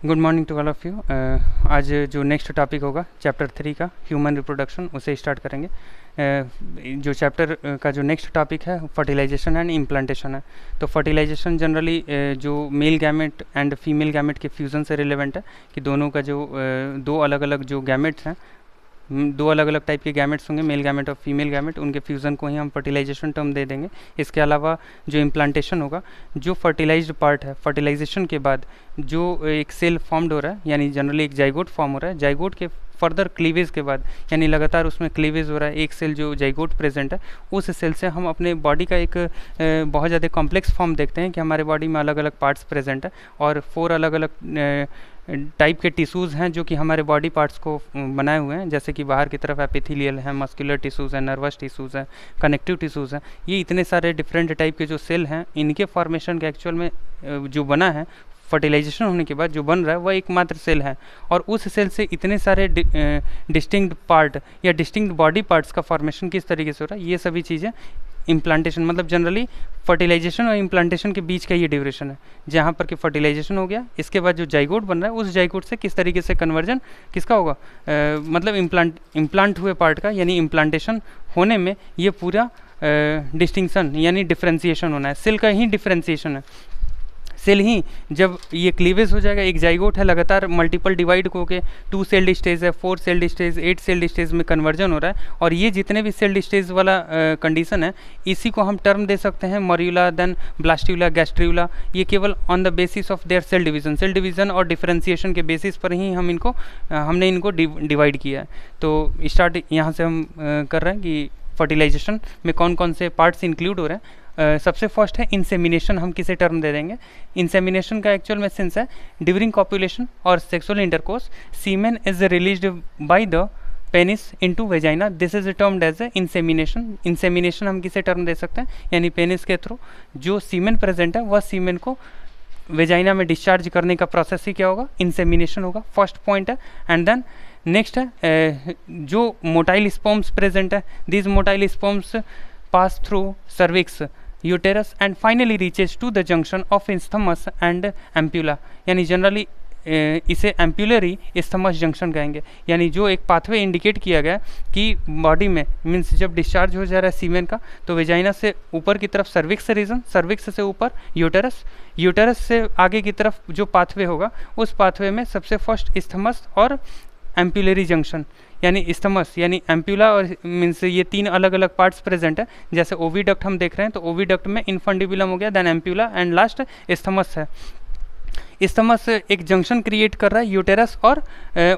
Good morning to all of you. आज जो next topic होगा चैप्टर 3 का ह्यूमन रिप्रोडक्शन, उसे स्टार्ट करेंगे। जो चैप्टर का जो नेक्स्ट टॉपिक है फर्टिलाइजेशन एंड इम्प्लांटेशन है। तो फर्टिलाइजेशन जनरली जो male gamete and female gamete के फ्यूज़न से रिलेवेंट है कि दोनों का जो दो अलग अलग जो गैमेट्स हैं, दो अलग अलग टाइप के गैमेट्स होंगे, मेल गैमेट और फीमेल गैमेट, उनके फ्यूज़न को ही हम फर्टिलाइजेशन टर्म दे देंगे। इसके अलावा जो इम्प्लांटेशन होगा, जो फर्टिलाइज्ड पार्ट है, फर्टिलाइजेशन के बाद जो एक सेल फॉर्म्ड हो रहा है, यानी जनरली एक जाइगोट फॉर्म हो रहा है, जाइगोट के फर्दर क्लीवेज के बाद, यानी लगातार उसमें क्लीवेज हो रहा है, एक सेल जो जाइगोट प्रेजेंट है, उस सेल से हम अपने बॉडी का एक बहुत ज़्यादा कॉम्प्लेक्स फॉर्म देखते हैं कि हमारे बॉडी में अलग अलग पार्ट्स प्रेजेंट है और 4 अलग अलग टाइप के टिश्यूज़ हैं जो कि हमारे बॉडी पार्ट्स को बनाए हुए हैं। जैसे कि बाहर की तरफ एपिथेलियल है, मस्कुलर टिश्यूज़ हैं, नर्वस टिश्यूज़ हैं, कनेक्टिव टिश्यूज़ हैं। ये इतने सारे डिफरेंट टाइप के जो सेल हैं, इनके फॉर्मेशन के एक्चुअल में जो बना है फर्टिलाइजेशन होने के बाद जो बन रहा है वह एकमात्र सेल है, और उस सेल से इतने सारे डिस्टिंक्ट पार्ट या डिस्टिंक्ट बॉडी पार्ट्स का फॉर्मेशन किस तरीके से हो रहा है, ये सभी चीज़ें इम्प्लांटेशन, मतलब जनरली फर्टिलाइजेशन और इम्प्लांटेशन के बीच का ये ड्यूरेशन है, जहाँ पर कि फर्टिलाइजेशन हो गया, इसके बाद जो जाइगोट बन रहा है उस जाइगोट से किस तरीके से कन्वर्जन किसका होगा, मतलब इम्प्लांट हुए पार्ट का, यानी इम्प्लांटेशन होने में ये पूरा डिस्टिंक्शन यानी डिफ्रेंसिएशन होना है, सेल का ही डिफ्रेंसिएशन है। सेल ही जब ये क्लीवेज हो जाएगा, एक जाइगोट है, लगातार मल्टीपल डिवाइड होके 2 सेल्ड स्टेज है, 4 सेल्ड स्टेज, 8 सेल्ड स्टेज में कन्वर्जन हो रहा है, और ये जितने भी सेल्ड स्टेज वाला कंडीशन है, इसी को हम टर्म दे सकते हैं मॉर्यूला, देन ब्लास्ट्यूला, गैस्ट्रियूला। ये केवल on the basis of their cell division और डिफरेंशिएशन के बेसिस पर ही हमने इनको डिवाइड किया है। तो स्टार्ट यहाँ से हम कर रहे हैं कि फर्टिलाइजेशन में कौन कौन से पार्ट्स इंक्लूड हो रहे हैं। सबसे फर्स्ट है इंसेमिनेशन, हम किसे टर्म दे देंगे। इंसेमिनेशन का एक्चुअल में सेंस है ड्यूरिंग कॉपुलेशन और sexual intercourse semen is released by the penis into vagina, this is termed as a insemination. Insemination हम किसे टर्म दे सकते हैं, यानी पेनिस के थ्रू जो सीमेन प्रेजेंट है वह सीमेन को वेजाइना में डिस्चार्ज करने का प्रोसेस ही क्या होगा, इंसेमिनेशन होगा। फर्स्ट पॉइंट है। एंड देन नेक्स्ट है जो मोटाइल स्पर्म्स प्रेजेंट है, this motile sperms pass through cervix, uterus and finally reaches to the junction of isthmus and ampulla, यानी जनरली इसे एम्पुलरी इस्थमस जंक्शन कहेंगे। यानी जो एक पाथवे इंडिकेट किया गया कि बॉडी में मीन्स जब डिस्चार्ज हो जा रहा है सीमेन का, तो वेजाइना से ऊपर की तरफ सर्विक्स रीजन, सर्विक्स से ऊपर यूटेरस, यूटेरस से आगे की तरफ जो पाथवे होगा, उस पाथवे में सबसे फर्स्ट इस्थमस और एम्पुलरी जंक्शन, यानी इस्थमस यानी एम्पुला और मीन्स ये 3 अलग अलग पार्ट्स प्रेजेंट है। जैसे ओविडक्ट हम देख रहे हैं, तो ओविडक्ट में इनफंडिबुलम हो गया, then ampulla and last isthmus है। इस्थमस एक जंक्शन क्रिएट कर रहा है यूटेरस और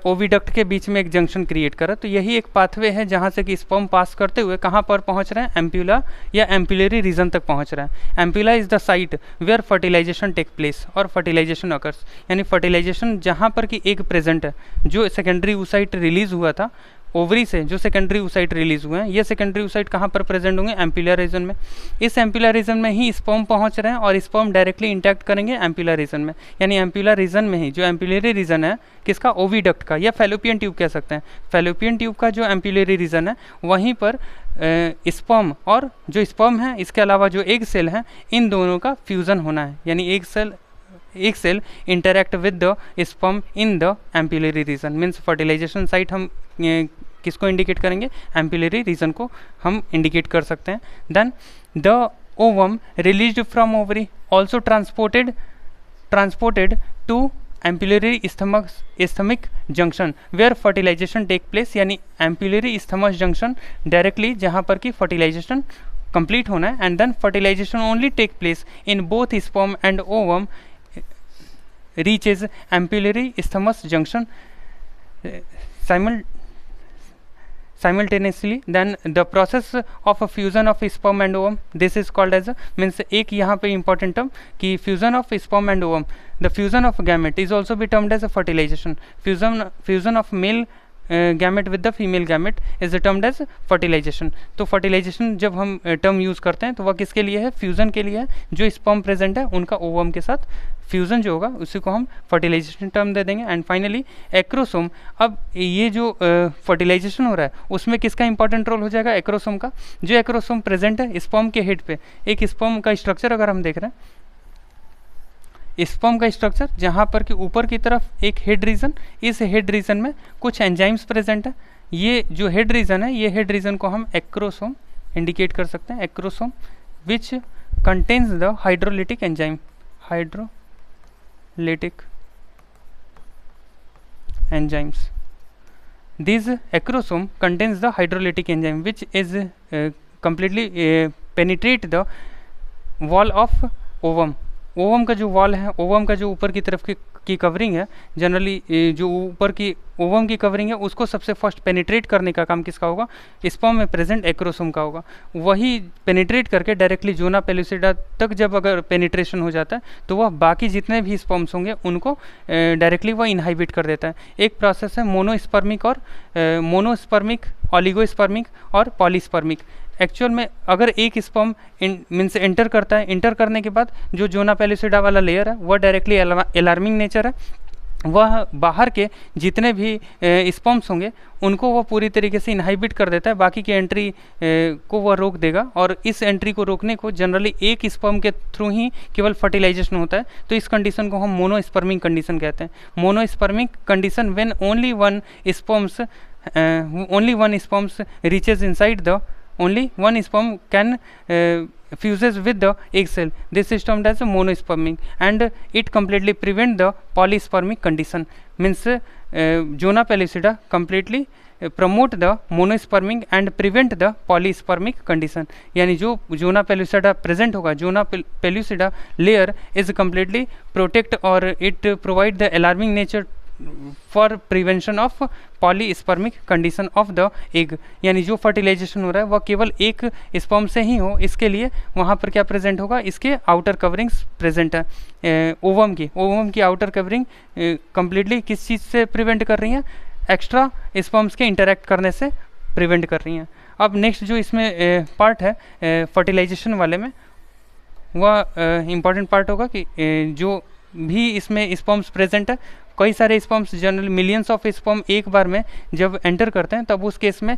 ओविडक्ट के बीच में एक जंक्शन क्रिएट कर रहा है। तो यही एक पाथवे है जहाँ से कि स्पर्म पास करते हुए कहाँ पर पहुँच रहे हैं, एम्पुला या एम्पुलरी रीजन तक पहुँच रहा है। Ampulla is the site where fertilization take place और फर्टिलाइजेशन अकर्स, यानी फर्टिलाइजेशन जहाँ पर कि एक प्रेजेंट है, जो सेकेंडरी oocyte रिलीज हुआ था ओवरी से, जो सेकेंडरी oocyte रिलीज हुए हैं, ये सेकेंडरी oocyte कहाँ पर प्रेजेंट होंगे, एम्पुलर रीजन में। इस एम्पुलर रीजन में ही स्पर्म पहुँच रहे हैं और स्पर्म डायरेक्टली इंटैक्ट करेंगे एम्पुलर रीजन में, यानी एम्पुलर रीजन में ही जो एम्पुलरी रीजन है किसका, ओविडक्ट का या फैलोपियन ट्यूब कह सकते हैं। फैलोपियन ट्यूब का जो एम्पुलरी रीजन है वहीं पर स्पर्म और जो स्पर्म है, इसके अलावा जो एग सेल है, इन दोनों का फ्यूज़न होना है, यानी एक cell interact with the sperm in the ampullary region. Means fertilization site हम किसको इंडिकेट करेंगे, एम्पुलरी रीजन को हम इंडिकेट कर सकते हैं। Then the ovum released from ovary also transported to ampullary isthmic junction where fertilization take place, यानी ampullary isthmus junction directly जहाँ पर कि फर्टिलाइजेशन कंप्लीट होना है। And then fertilization only take place in both sperm and ovum reaches ampullary isthmus junction simultaneously. Then the process of a fusion of sperm and ovum, this is called as a, means एक यहाँ पे important term कि fusion of sperm and ovum, the fusion of gamete is also be termed as a fertilization. Fusion of male gamete with the female gamete is termed as fertilization. तो fertilization जब हम term use करते हैं तो वह किसके लिए है, फ्यूज़न के लिए है। जो स्पर्म प्रेजेंट है उनका ओवम के साथ फ्यूज़न जो होगा उसी को हम फर्टिलाइजेशन टर्म दे देंगे। एंड फाइनली एक्रोसोम, अब ये जो फर्टिलाइजेशन हो रहा है उसमें किसका इंपॉर्टेंट रोल हो जाएगा, एक्रोसोम का। जो एक्रोसोम प्रेजेंट है स्पर्म के हेड पे, एक स्पर्म का स्ट्रक्चर अगर हम देख रहे हैं, स्पर्म का स्ट्रक्चर, जहाँ पर कि ऊपर की तरफ एक हेड रीजन, इस हेड रीजन में कुछ एंजाइम्स प्रेजेंट है। ये जो हेड रीजन है, ये हेड रीजन को हम एक्रोसोम इंडिकेट कर सकते हैं, acrosome which contains the hydrolytic enzyme, hydrolytic enzymes. This acrosome contains the hydrolytic enzyme which is completely penetrate the wall of ovum. Ovum का जो वॉल है, ओवम का जो ऊपर की तरफ की कवरिंग है, जनरली जो ऊपर की ओवम की कवरिंग है, उसको सबसे फर्स्ट पेनिट्रेट करने का काम किसका होगा? स्पर्म में प्रेजेंट एक्रोसोम का होगा। वही पेनिट्रेट करके डायरेक्टली जोना पेलुसिडा तक जब अगर पेनिट्रेशन हो जाता है तो वह बाकी जितने भी स्पर्म्स होंगे उनको डायरेक्टली वह इनहाइबिट कर देता है। एक प्रोसेस है मोनोस्पर्मिक और मोनोस्पर्मिक, ऑलिगोस्पर्मिक और पॉलीस्पर्मिक। एक्चुअल में अगर एक स्पर्म मीन्स एंटर करता है, एंटर करने के बाद जो जोना पेलुसिडा वाला लेयर है वह डायरेक्टली अलार्मिंग नेचर है, वह बाहर के जितने भी स्पर्म्स होंगे उनको वह पूरी तरीके से इनहाइबिट कर देता है, बाकी की एंट्री को वह रोक देगा। और इस एंट्री को रोकने को जनरली एक स्पर्म के थ्रू ही केवल फर्टिलाइजेशन होता है, तो इस कंडीशन को हम मोनोस्पर्मिक कंडीशन कहते हैं। Monospermic condition when only one sperms reaches inside the, only one sperm can fuses with the egg cell. This is termed as a monospermic and it completely prevent the polyspermic condition. Means Zona pellucida completely promote the monospermic and prevent the polyspermic condition. यानी जो जोना pellucida present होगा, zona pellucida layer is completely protect or it provide the alarming nature for prevention of polyspermic condition of the egg. यानी जो fertilisation हो रहा है वह केवल एक स्पर्म से ही हो, इसके लिए वहाँ पर क्या प्रेजेंट होगा? इसके आउटर कवरिंग्स प्रेजेंट है। ओवम की आउटर कवरिंग कंप्लीटली किस चीज़ से प्रिवेंट कर रही हैं? एक्स्ट्रा स्पर्म्स के इंटरेक्ट करने से प्रिवेंट कर रही हैं। अब नेक्स्ट जो इसमें पार्ट है फर्टिलाइजेशन वाले में, वह इम्पॉर्टेंट पार्ट होगा कि जो भी इसमें स्पर्म्स प्रेजेंट है, कई सारे sperms general millions of sperm एक बार में जब एंटर करते हैं, तब उस केस में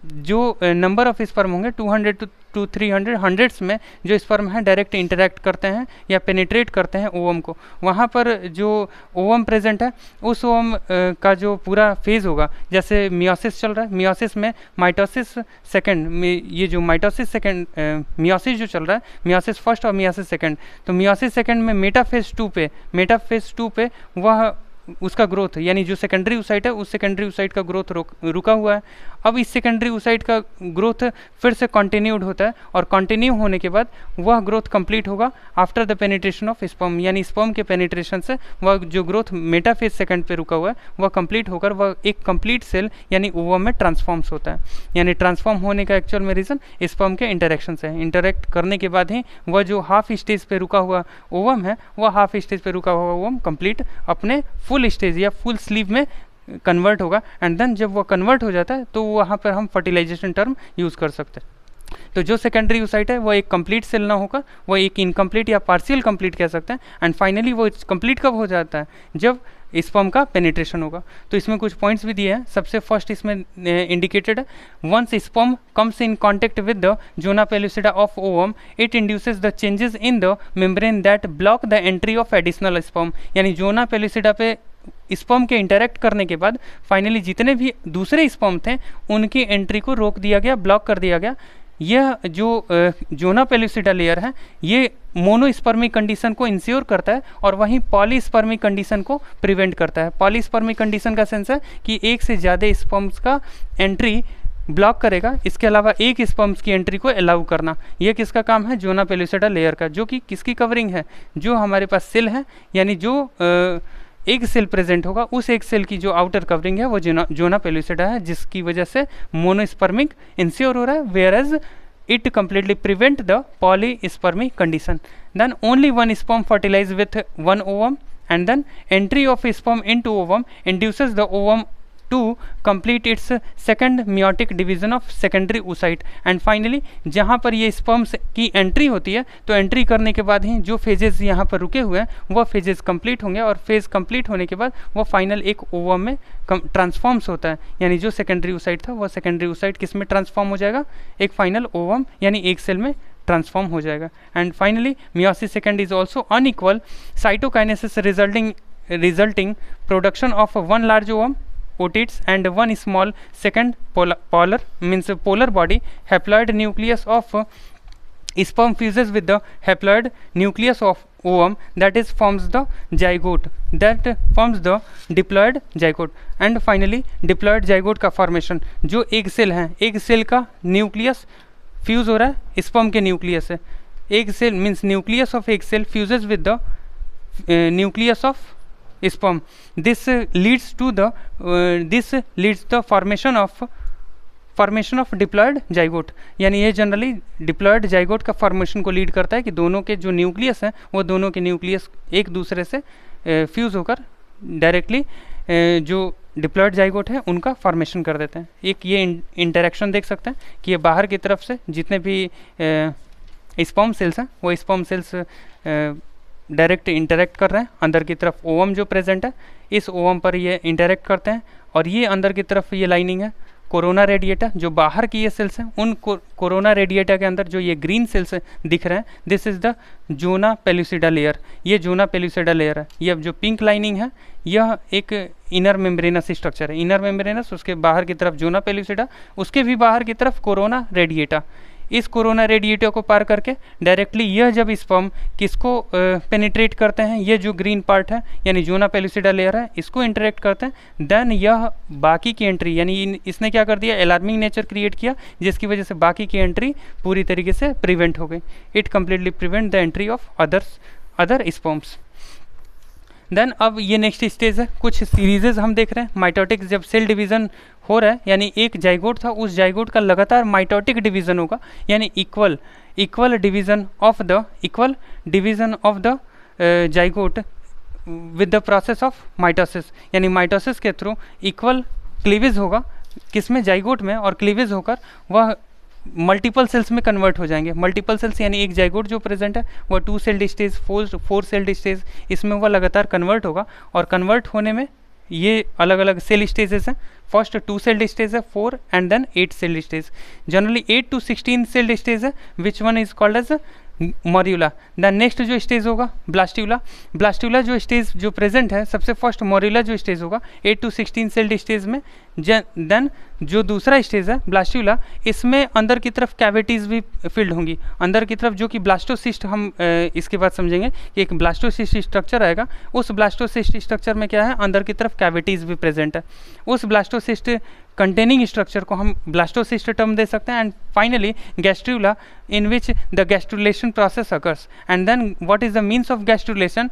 जो नंबर ऑफ स्पर्म होंगे 200 to 300 हंड्रेड्स में जो स्पर्म हैं डायरेक्ट इंटरेक्ट करते हैं या पेनिट्रेट करते हैं ओवम को। वहाँ पर जो ओवम प्रेजेंट है उस ओवम का जो पूरा फेज होगा, जैसे मियोसिस चल रहा है, मियोसिस में माइटोसिस सेकंड में, ये जो माइटोसिस सेकंड मियोसिस जो चल रहा है, मियोसिस फर्स्ट और मियोसिस सेकंड, तो मियोसिस सेकंड में मेटाफेज टू पे वह उसका ग्रोथ, यानी जो सेकेंडरी oocyte है उस सेकेंडरी oocyte का ग्रोथ रुका हुआ है। अब इस सेकेंडरी oocyte का ग्रोथ फिर से कंटिन्यूड होता है और कंटिन्यू होने के बाद वह ग्रोथ कंप्लीट होगा after the penetration of sperm, यानी स्पर्म के पेनिट्रेशन से वह जो ग्रोथ मेटाफेज सेकंड पे रुका हुआ है वह कंप्लीट होकर वह एक कंप्लीट सेल यानी ओवम में ट्रांसफॉर्म्स होता है। यानी ट्रांसफॉर्म होने का एक्चुअल में रीज़न स्पर्म के इंटरेक्शन से है। इंटरेक्ट करने के बाद ही वह जो हाफ स्टेज पे रुका हुआ ओवम है, वह हाफ स्टेज पे रुका हुआ ओवम कंप्लीट अपने फुल स्टेज या फुल स्लीव में कन्वर्ट होगा। एंड देन जब वो कन्वर्ट हो जाता है तो वहाँ पर हम फर्टिलाइजेशन टर्म यूज़ कर सकते हैं। तो जो सेकेंडरी oocyte है वो एक कंप्लीट सेल ना होकर वो एक इनकम्प्लीट या पार्शियल कंप्लीट कह सकते हैं। एंड फाइनली वो कंप्लीट कब हो जाता है? जब स्पर्म का पेनिट्रेशन होगा। तो इसमें कुछ पॉइंट्स भी दिए हैं। सबसे फर्स्ट इसमें इंडिकेटेड है, once sperm comes in contact with the zona pellucida of ovum it induces the changes in the membrane that block the entry of additional sperm. यानी जोना पेलुसिडा पे स्पर्म के interact करने के बाद finally जितने भी दूसरे स्पर्म थे उनकी एंट्री को रोक दिया गया, ब्लॉक कर दिया गया। यह जो जोना पेलुसिडा लेयर है ये मोनोस्पर्मिक कंडीशन को इंश्योर करता है और वहीं पॉलीस्पर्मिक कंडीशन को प्रिवेंट करता है। पॉलीस्पर्मिक कंडीशन का सेंस है कि एक से ज़्यादा स्पर्म्स का एंट्री ब्लॉक करेगा, इसके अलावा एक स्पर्म्स की एंट्री को अलाउ करना। यह किसका काम है? जोना पेलुसिडा लेयर का, जो कि किसकी कवरिंग है? जो हमारे पास सेल है, यानी जो एक सेल प्रेजेंट होगा उस एक सेल की जो आउटर कवरिंग है वो जोना पेलुसिडा है, जिसकी वजह से मोनोस्पर्मिक इंश्योर हो रहा है, whereas it completely prevent the polyspermic condition. Then only one sperm fertilized with one ovum and then entry of sperm into ovum induces the ovum to complete its second meiotic division of secondary oocyte. And finally जहाँ पर ये sperms की entry होती है तो entry करने के बाद ही जो फेजेस यहाँ पर रुके हुए हैं वह फेजेस कंप्लीट होंगे और फेज कंप्लीट होने के बाद वह फाइनल एक ओवम में ट्रांसफॉर्म्स होता है। यानी जो सेकेंडरी oocyte था वह सेकेंडरी oocyte किस में ट्रांसफॉर्म हो जाएगा? एक फाइनल ओवम यानी एक सेल में ट्रांसफॉर्म हो जाएगा। And finally meiosis second is also unequal cytokinesis resulting production of one large ovum otids and one small second polar body haploid nucleus of sperm fuses with the haploid nucleus of ovum, that is forms the zygote, that forms the diploid zygote। and finally diploid zygote का formation, जो egg cell है, egg cell का nucleus fuse हो रहा है sperm के nucleus से। Egg cell means nucleus of egg cell fuses with the nucleus of sperm। this leads the formation of diploid zygote। यानी ये जनरली डिप्लॉयड जाइगोट का फॉर्मेशन को लीड करता है कि दोनों के जो न्यूक्लियस हैं वो दोनों के न्यूक्लियस एक दूसरे से फ्यूज होकर डायरेक्टली जो डिप्लॉयड जाइगोट है उनका फॉर्मेशन कर देते हैं। एक ये इंटरेक्शन देख सकते हैं कि ये बाहर की तरफ से जितने भी स्पर्म सेल्स हैं वो स्पर्म सेल्स डायरेक्ट इंटरेक्ट कर रहे हैं। अंदर की तरफ ओवम जो प्रेजेंट है इस ओवम पर ये इंटरेक्ट करते हैं, और ये अंदर की तरफ ये लाइनिंग है कोरोना रेडिएटा, जो बाहर की ये सेल्स हैं उन कोरोना रेडिएटा के अंदर जो ये ग्रीन सेल्स दिख रहे हैं, this is the zona pellucida layer. ये जोना पेलुसिडा लेयर है। ये जो पिंक लाइनिंग है यह एक इनर मेम्ब्रेनस स्ट्रक्चर है। इनर मेम्ब्रेनस, उसके बाहर की तरफ जोना पेलुसिडा, उसके भी बाहर की तरफ कोरोना रेडिएटा। इस कोरोना रेडिएटर को पार करके डायरेक्टली यह जब स्पर्म किसको पेनिट्रेट करते हैं, ये जो ग्रीन पार्ट है यानी जोना पेलुसिडा लेयर है, इसको इंटरेक्ट करते हैं, देन यह बाकी की एंट्री यानी इसने क्या कर दिया, अलार्मिंग नेचर क्रिएट किया, जिसकी वजह से बाकी की एंट्री पूरी तरीके से प्रिवेंट हो गई। It completely prevent the entry of other sperms. Then अब ये नेक्स्ट स्टेज है, कुछ सीरीजेज हम देख रहे हैं। माइटोटिक जब सेल डिवीज़न हो रहा है यानी एक जाइगोट था, उस जाइगोट का लगातार माइटोटिक डिवीज़न होगा, यानी equal division of the zygote with the process of mitosis. यानी माइटोसिस के थ्रू इक्वल क्लीवेज होगा किसमें, जाइगोट में, और क्लीवेज होकर वह मल्टीपल सेल्स में कन्वर्ट हो जाएंगे। मल्टीपल सेल्स यानी एक जाइगोट जो प्रेजेंट है वह 2 सेल्ड स्टेज, 4 सेल्ड स्टेज, इसमें वह लगातार कन्वर्ट होगा, और कन्वर्ट होने में ये अलग अलग सेल स्टेजेस हैं। फर्स्ट 2 सेल्ड स्टेज है, 4 and then 8 celled stage. Generally 8 to 16 celled stage है, which one is called as morula. Then next जो स्टेज होगा ब्लास्ट्यूला जो स्टेज जो प्रेजेंट है, सबसे फर्स्ट मोर्यूला जो स्टेज होगा 8 to 16 सेल्ड स्टेज में। देन जो दूसरा स्टेज है ब्लास्ट्यूला, इसमें अंदर की तरफ कैविटीज़ भी फिल्ड होंगी, अंदर की तरफ, जो कि ब्लास्टोसिस्ट हम इसके बाद समझेंगे कि एक ब्लास्टोसिस्ट स्ट्रक्चर आएगा। उस ब्लास्टोसिस्ट स्ट्रक्चर में क्या है, अंदर की तरफ कैविटीज़ भी प्रेजेंट है। उस ब्लास्टोसिस्ट कंटेनिंग स्ट्रक्चर को हम ब्लास्टोसिस्ट टर्म दे सकते हैं। And finally gastrula, in which the gastrulation process occurs. And then what is the means of gastrulation,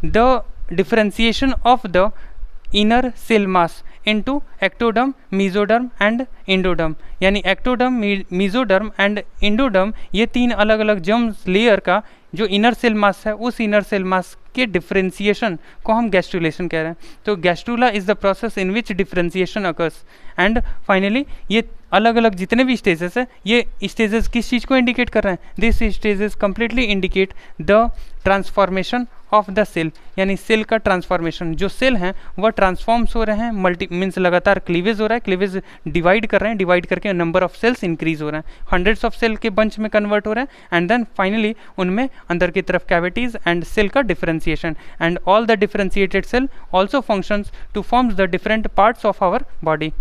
the differentiation of the inner cell mass into ectoderm, mesoderm and endoderm. यानी ectoderm, mesoderm and endoderm, ये 3 अलग अलग germ layer का जो inner cell मास है, उस inner cell मास के differentiation को हम गैस्ट्रुलेशन कह रहे हैं। तो gastrula is the process in which differentiation occurs. And finally ये अलग अलग जितने भी स्टेजेस है, ये स्टेजेस किस चीज़ को इंडिकेट कर रहे हैं, this stages completely indicate the transformation of the cell. यानी सेल का ट्रांसफॉर्मेशन, जो सेल हैं वह ट्रांसफॉर्म्स हो रहे हैं, मीन्स लगातार क्लीवेज हो रहा है, क्लीवेज डिवाइड कर रहे हैं, डिवाइड करके नंबर ऑफ सेल्स इंक्रीज हो रहे हैं, हंड्रेड्स ऑफ सेल के बंच में कन्वर्ट हो रहे हैं। एंड देन फाइनली उनमें अंदर की तरफ कैविटीज एंड सेल का differentiation. And all the differentiated cell also functions to forms the different parts of our body.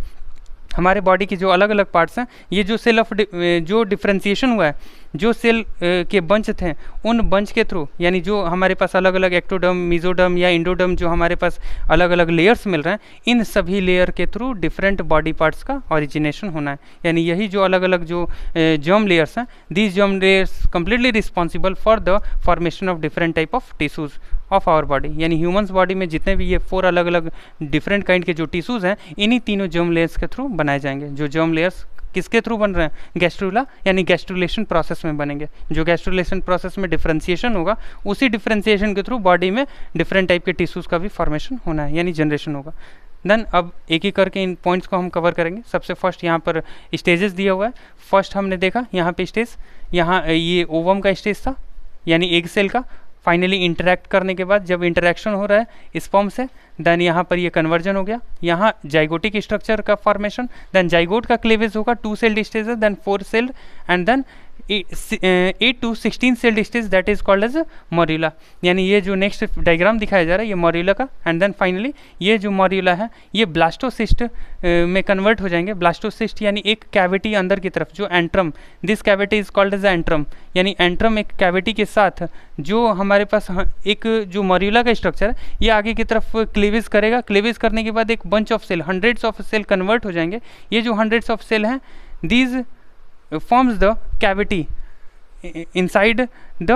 हमारे बॉडी की जो अलग अलग पार्ट्स हैं, ये जो सेल ऑफ जो डिफरेंशिएशन हुआ है, जो सेल के बंच थे, उन बंच के थ्रू, यानी जो हमारे पास अलग अलग एक्टोडर्म, मेसोडर्म या इंडोडर्म, जो हमारे पास अलग अलग लेयर्स मिल रहे हैं, इन सभी लेयर के थ्रू डिफरेंट बॉडी पार्ट्स का ओरिजिनेशन होना है। यानी यही जो अलग अलग जो जर्म लेयर्स हैं, these germ layers completely responsible for the formation of different type of tissues of our body. यानी ह्यूमन्स बॉडी में जितने भी ये 4 अलग अलग डिफरेंट काइंड के जो टिश्यूज़ हैं, इन्हीं तीनों जर्म लेयर्स के थ्रू बनाए जाएंगे। जो जर्म लेयर्स किसके थ्रू बन रहे हैं, गैस्ट्रूला यानी गैस्ट्रुलेशन प्रोसेस में बनेंगे। जो गैस्ट्रुलेशन प्रोसेस में डिफरेंशिएशन होगा, उसी डिफरेंशिएशन के थ्रू बॉडी में डिफरेंट टाइप के टिश्यूज़ का भी फॉर्मेशन होना है, यानी जनरेशन होगा। देन अब एक एक करके इन पॉइंट्स को हम कवर करेंगे। सबसे फर्स्ट यहाँ पर स्टेजेस दिया हुआ है। फर्स्ट हमने देखा यहाँ पे स्टेज, यहाँ ये ओवम का स्टेज था, यानी एग सेल का। फाइनली इंटरेक्ट करने के बाद जब इंटरेक्शन हो रहा है स्पर्म से, देन यहाँ पर ये कन्वर्जन हो गया, यहाँ जाइगोटिक स्ट्रक्चर का फॉर्मेशन, देन जाइगोट का क्लीवेज होगा, 2 celled stage, then 4 celled, and then 8 to 16 celled stage that is called as morula. यानी ये जो नेक्स्ट डायग्राम दिखाया जा रहा है ये मॉर्यूला का, एंड देन फाइनली ये जो मॉर्यूला है ये ब्लास्टोसिस्ट में कन्वर्ट हो जाएंगे। ब्लास्टोसिस्ट यानी एक कैविटी अंदर की तरफ जो antrum, this cavity is called as antrum, यानी एंट्रम एक कैविटी के साथ जो हमारे पास एक जो मॉर्यूला का स्ट्रक्चर है ये आगे की तरफ क्लीवेज करेगा। क्लीवेज करने के बाद एक bunch of cell, hundreds of cell convert हो जाएंगे। ये जो हंड्रेड्स ऑफ सेल हैं these forms the cavity inside the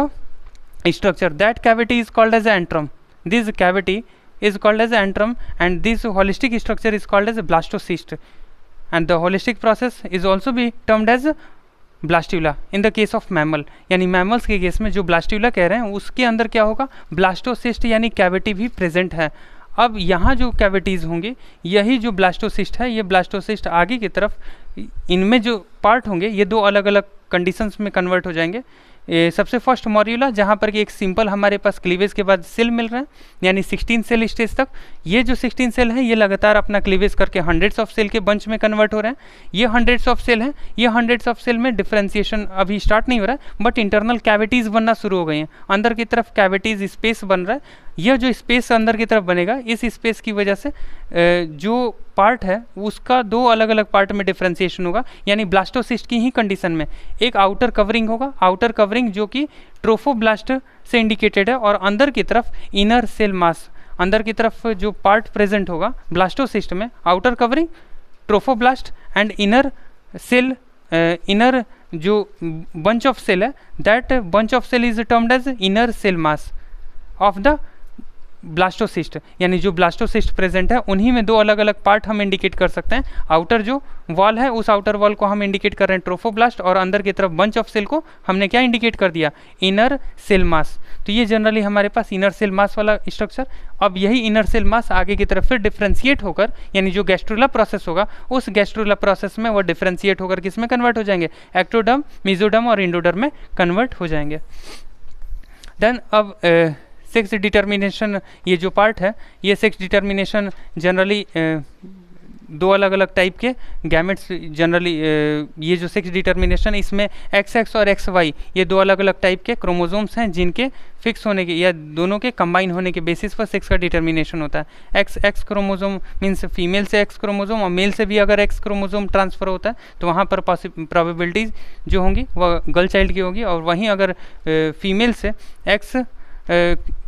structure. That cavity is called as antrum. This cavity is called as antrum, and this holistic structure is called as a blastocyst, and the holistic process is also be termed as blastula in the case of mammal. यानी mammals के case में जो blastula कह रहे हैं उसके अंदर क्या होगा, ब्लास्टोसिस्ट यानी कैविटी भी प्रेजेंट है। अब यहाँ जो कैविटीज़ होंगे यही जो ब्लास्टोसिस्ट है, ये ब्लास्टोसिस्ट आगे की तरफ इनमें जो पार्ट होंगे ये दो अलग अलग कंडीशंस में कन्वर्ट हो जाएंगे। सबसे फर्स्ट मॉर्यूला जहाँ पर कि एक सिंपल हमारे पास क्लीवेज के बाद सेल मिल रहे हैं, यानी 16 सेल स्टेज तक। ये जो 16 सेल हैं ये लगातार अपना क्लीवेज करके हंड्रेड्स ऑफ सेल के बंच में कन्वर्ट हो रहे हैं। ये हंड्रेड्स ऑफ सेल हैं, ये हंड्रेड्स ऑफ सेल में डिफ्रेंसिएशन अभी स्टार्ट नहीं हो रहा है, बट इंटरनल कैविटीज़ बनना शुरू हो गई हैं। अंदर की तरफ कैविटीज़ स्पेस बन रहा है। यह जो स्पेस अंदर की तरफ बनेगा, इस स्पेस की वजह से जो पार्ट है उसका दो अलग अलग पार्ट में डिफ्रेंसिएशन होगा। यानी ब्लास्टोसिस्ट की ही कंडीशन में एक आउटर कवरिंग होगा, आउटर कवरिंग जो कि ट्रोफोब्लास्ट से इंडिकेटेड है, और अंदर की तरफ इनर सेल मास, अंदर की तरफ जो पार्ट प्रेजेंट होगा ब्लास्टोसिस्ट में, outer covering trophoblast and inner cell, inner जो बंच ऑफ सेल है that bunch of cell is termed as inner cell mass of the blastocyst. यानी जो ब्लास्टोसिस्ट प्रेजेंट है उन्हीं में दो अलग अलग पार्ट हम इंडिकेट कर सकते हैं। आउटर जो वॉल है उस आउटर वॉल को हम इंडिकेट कर रहे हैं ट्रोफोब्लास्ट, और अंदर की तरफ बंच ऑफ सेल को हमने क्या इंडिकेट कर दिया, इनर सेल मास। तो ये जनरली हमारे पास इनर सेल मास वाला स्ट्रक्चर। अब यही इनर सेल मास आगे की तरफ फिर डिफ्रेंशिएट होकर, यानी जो गैस्ट्रुला प्रोसेस होगा उस गैस्ट्रुला प्रोसेस में वो डिफ्रेंशिएट होकर किस में कन्वर्ट हो जाएंगे, एक्टोडर्म, मेसोडर्म और इंडोडर्म में कन्वर्ट हो जाएंगे। देन अब सेक्स डिटर्मिनेशन, ये जो पार्ट है ये सेक्स डिटर्मिनेशन जनरली दो अलग अलग टाइप के गैमेट्स, जनरली ये जो सेक्स डिटर्मिनेशन इसमें XX और XY ये दो अलग अलग टाइप के क्रोमोसोम्स हैं जिनके फिक्स होने के या दोनों के कंबाइन होने के बेसिस पर सेक्स का डिटर्मिनेशन होता है। XX क्रोमोसोम मीन्स फीमेल से X क्रोमोसोम, और मेल से भी अगर X क्रोमोसोम ट्रांसफ़र होता है तो वहाँ पर प्रोबेबिलिटीज़ जो होंगी वह गर्ल चाइल्ड की होगी, और वहीं अगर फीमेल से X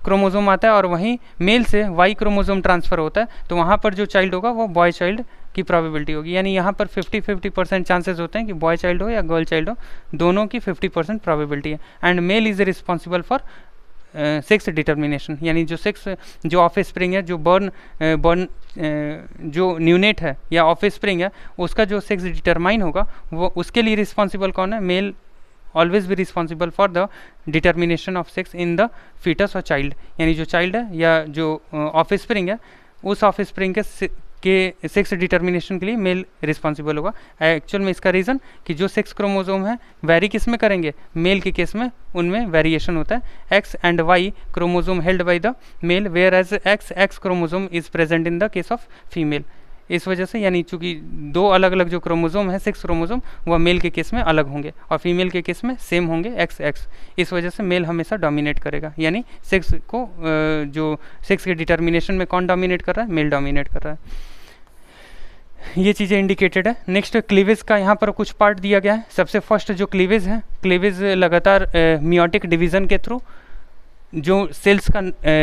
क्रोमोसोम आता है और वहीं मेल से Y क्रोमोसोम ट्रांसफ़र होता है तो वहाँ पर जो चाइल्ड होगा वो बॉय चाइल्ड की प्रोबेबिलिटी होगी। यानी यहाँ पर 50-50% चांसेस होते हैं कि बॉय चाइल्ड हो या गर्ल चाइल्ड हो, दोनों की 50% प्रोबेबिलिटी है। And mail is responsible for sex determination, यानी जो सेक्स जो ऑफ स्प्रिंग है, जो बर्न जो न्यूनेट है या ऑफ स्प्रिंग है उसका जो सेक्स डिटरमाइन होगा वो उसके लिए रिस्पॉन्सिबल कौन है, male always be responsible for the determination of sex in the fetus और चाइल्ड। यानी जो चाइल्ड है या जो ऑफ स्प्रिंग है उस ऑफ स्प्रिंग के सेक्स डिटर्मिनेशन के लिए मेल रिस्पॉन्सिबल होगा। एक्चुअल में इसका रीज़न कि जो सेक्स क्रोमोसोम है वेरी किस में करेंगे, मेल के केस में उनमें वेरिएशन होता है। X and Y chromosome held by the male whereas XX chromosome is present in the case of female. इस वजह से यानी चूंकि दो अलग अलग जो क्रोमोसोम है सेक्स क्रोमोसोम वह मेल के केस में अलग होंगे और फीमेल के केस में सेम होंगे XX। इस वजह से मेल हमेशा डोमिनेट करेगा, यानी सेक्स को जो सेक्स के डिटर्मिनेशन में कौन डोमिनेट कर रहा है, मेल डोमिनेट कर रहा है। ये चीज़ें इंडिकेटेड है। नेक्स्ट क्लीवेज का यहाँ पर कुछ पार्ट दिया गया है। सबसे फर्स्ट जो क्लीवेज है, क्लीवेज लगातार मियोटिक डिवीज़न के थ्रू जो सेल्स का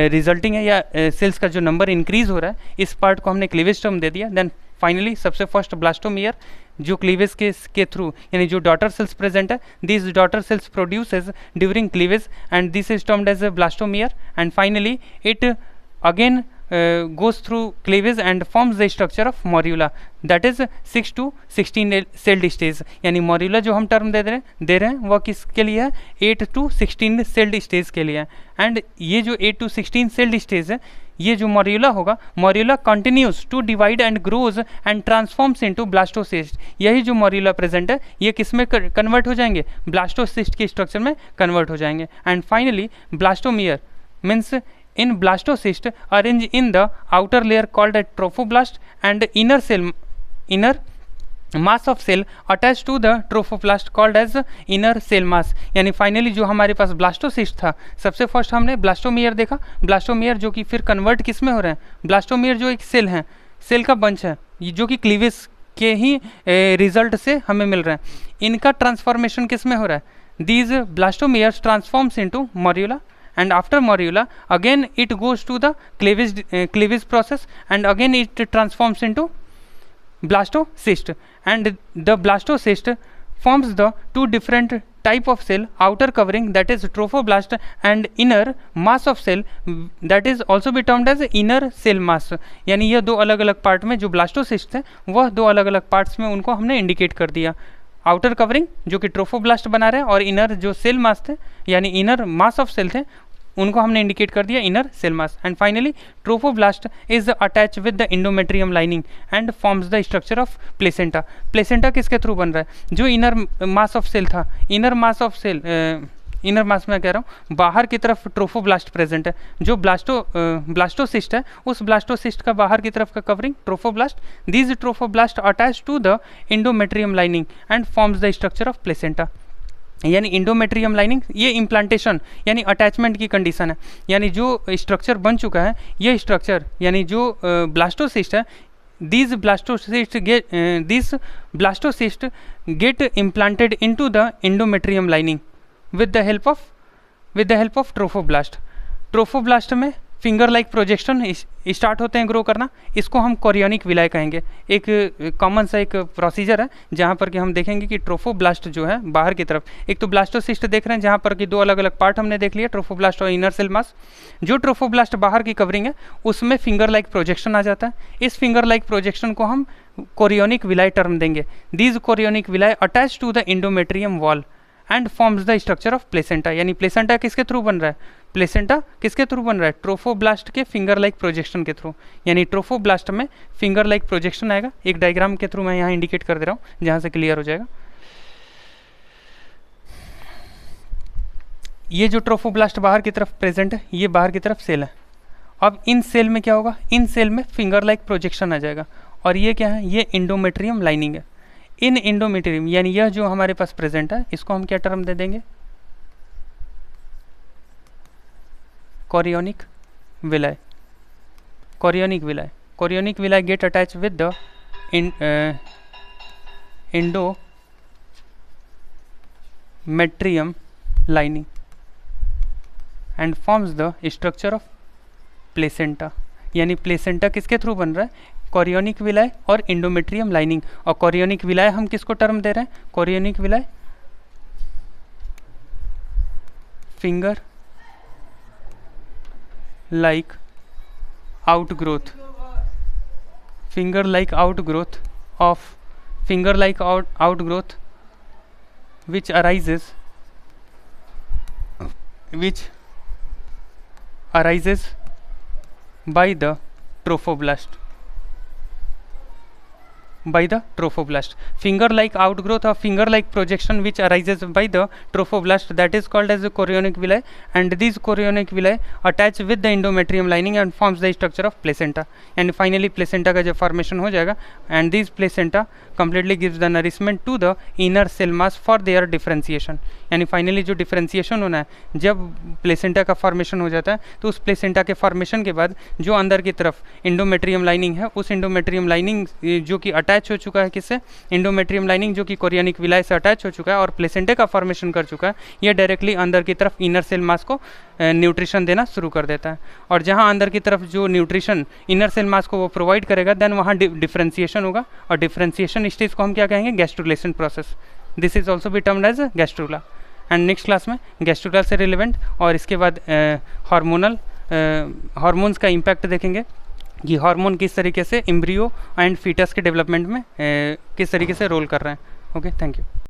रिजल्टिंग है या सेल्स का जो नंबर इंक्रीज हो रहा है इस पार्ट को हमने क्लीवेज टर्म दे दिया। देन फाइनली सबसे फर्स्ट ब्लास्टोमियर जो क्लीवेज के थ्रू यानी जो डॉटर सेल्स प्रेजेंट है, this daughter cells produces during cleavage and this is termed as blastomere and finally it again goes through cleavage and forms the structure of morula, that is 6 to 16 celled stage। यानी morula जो हम term दे रहे हैं वह किसके लिए है, 8 to 16 celled stage के लिए है। एंड ये जो 8 to 16 celled stage है, ये जो morula होगा, morula continues to divide and grows and transforms into blastocyst। यही जो morula प्रेजेंट है ये किस में कन्वर्ट हो जाएंगे, ब्लास्टोसिस्ट के स्ट्रक्चर में कन्वर्ट हो जाएंगे। And finally blastomere means in blastocyst arrange in the outer layer called a trophoblast and inner mass of cell attach to the trophoblast called as inner cell mass. यानी finally जो हमारे पास blastocyst था, सबसे first हमने blastomere देखा, blastomere जो कि फिर कन्वर्ट किस में हो रहे हैं, ब्लास्टोमियर जो एक सेल है, सेल का बंच है, जो कि क्लीवेज के ही रिजल्ट से हमें मिल रहा है। इनका ट्रांसफॉर्मेशन किस में हो रहा है, these blastomeres transforms into morula, and after morula again it goes to the cleavage process, and again it transforms into blastocyst, and the blastocyst forms the two different type of cell, outer covering that is trophoblast and inner mass of cell that is also be termed as inner cell mass। यानी यह दो अलग अलग part में जो blastocyst थे वह दो अलग अलग पार्ट्स में उनको हमने इंडिकेट कर दिया। आउटर कवरिंग जो कि ट्रोफोब्लास्ट बना रहे हैं, और इनर जो सेल मास थे यानी इनर मास ऑफ सेल थे उनको हमने इंडिकेट कर दिया inner cell mass. And finally trophoblast is attach with the endometrium lining and forms the structure of placenta. Placenta किसके थ्रू बन रहा है, जो इनर मास ऑफ सेल था, inner mass of cell, inner mass में कह रहा हूँ, बाहर की तरफ ट्रोफोब्लास्ट प्रेजेंट है, जो ब्लास्टोसिस्ट है उस ब्लास्टोसिस्ट का बाहर की तरफ का covering trophoblast, these trophoblast attach to the endometrium lining and forms the structure of placenta. यानी इंडोमेट्रियम लाइनिंग ये इम्प्लांटेशन यानी अटैचमेंट की कंडीशन है। यानी जो स्ट्रक्चर बन चुका है ये स्ट्रक्चर यानी जो ब्लास्टोसिस्ट है, these blastocysts get implanted into the endometrium lining with the help of trophoblast। Trophoblast में फिंगर लाइक प्रोजेक्शन स्टार्ट होते हैं ग्रो करना, इसको हम कोरियोनिक विलाय कहेंगे। एक कॉमन सा एक प्रोसीजर है जहाँ पर कि हम देखेंगे कि ट्रोफोब्लास्ट जो है बाहर की तरफ, एक तो ब्लास्टोसिस्ट देख रहे हैं जहाँ पर कि दो अलग अलग पार्ट हमने देख लिया, ट्रोफोब्लास्ट और इनर सेल मास। जो ट्रोफोब्लास्ट बाहर की कवरिंग है उसमें फिंगर लाइक प्रोजेक्शन आ जाता है, इस फिंगर लाइक प्रोजेक्शन को हम कोरियोनिक विलाय टर्म देंगे। These chorionic villi attach to the endometrium wall and forms the structure of placenta. यानी प्लेसेंटा किसके थ्रू बन रहा है, प्लेसेंटा किसके थ्रू बन रहा है, ट्रोफोब्लास्ट के फिंगर लाइक प्रोजेक्शन के थ्रू। यानी ट्रोफोब्लास्ट में फिंगर लाइक प्रोजेक्शन आएगा, एक डायग्राम के थ्रू मैं यहाँ इंडिकेट कर दे रहा हूँ जहाँ से क्लियर हो जाएगा। ये जो ट्रोफोब्लास्ट बाहर की तरफ प्रेजेंट है, ये बाहर की तरफ सेल है। अब इन सेल में क्या होगा, इन सेल में फिंगर लाइक प्रोजेक्शन आ जाएगा, और ये क्या है, ये इंडोमेट्रियम लाइनिंग है। इन इंडोमेट्रियम यानी यह जो हमारे पास प्रेजेंट है इसको हम क्या टर्म दे देंगे, chorionic villi. Chorionic villi, chorionic villi get attach with the endometrium lining and forms the structure of placenta। यानी प्लेसेंटा किसके थ्रू बन रहा है, कोरियोनिक विलाय और इंडोमेट्रियम लाइनिंग। और कोरियोनिक विलाय हम किसको टर्म दे रहे हैं, chorionic villi finger like outgrowth, finger like outgrowth of finger like outgrowth which arises by the trophoblast, finger like outgrowth of finger like projection which arises by the trophoblast, that is called as the chorionic villi, and these chorionic villi attach with the endometrium lining and forms the structure of placenta। and finally placenta का जब formation हो जाएगा, and these placenta completely gives the nourishment to the inner cell mass for their differentiation। यानी finally जो differentiation होना है, जब placenta का फॉर्मेशन हो जाता है तो उस प्लेसेंटा के फॉर्मेशन के बाद जो अंदर की तरफ इंडोमेट्रियम लाइनिंग है, उस इंडोमेट्रियम लाइनिंग जो कि अटैच हो चुका है किससे, इंडोमेट्रियम लाइनिंग जो कि कोरियोनिक विलाय से अटैच हो चुका है और प्लेसेंटा का फॉर्मेशन कर चुका है, यह डायरेक्टली अंदर की तरफ इनर सेल मास को न्यूट्रिशन देना शुरू कर देता है। और जहाँ अंदर की तरफ जो न्यूट्रिशन इनर सेल मास को वो प्रोवाइड करेगा, देन वहाँ डिफ्रेंसिएशन होगा, और डिफ्रेंसिएशन स्टेज को हम क्या कहेंगे, gastrulation process. This is also be termed as gastrula. And next class में गैस्ट्रुला से रिलेवेंट और इसके बाद हार्मोन्स का इम्पैक्ट देखेंगे कि हार्मोन किस तरीके से एम्ब्रियो एंड फीटस के डेवलपमेंट में किस तरीके से रोल कर रहे हैं। Okay, thank you.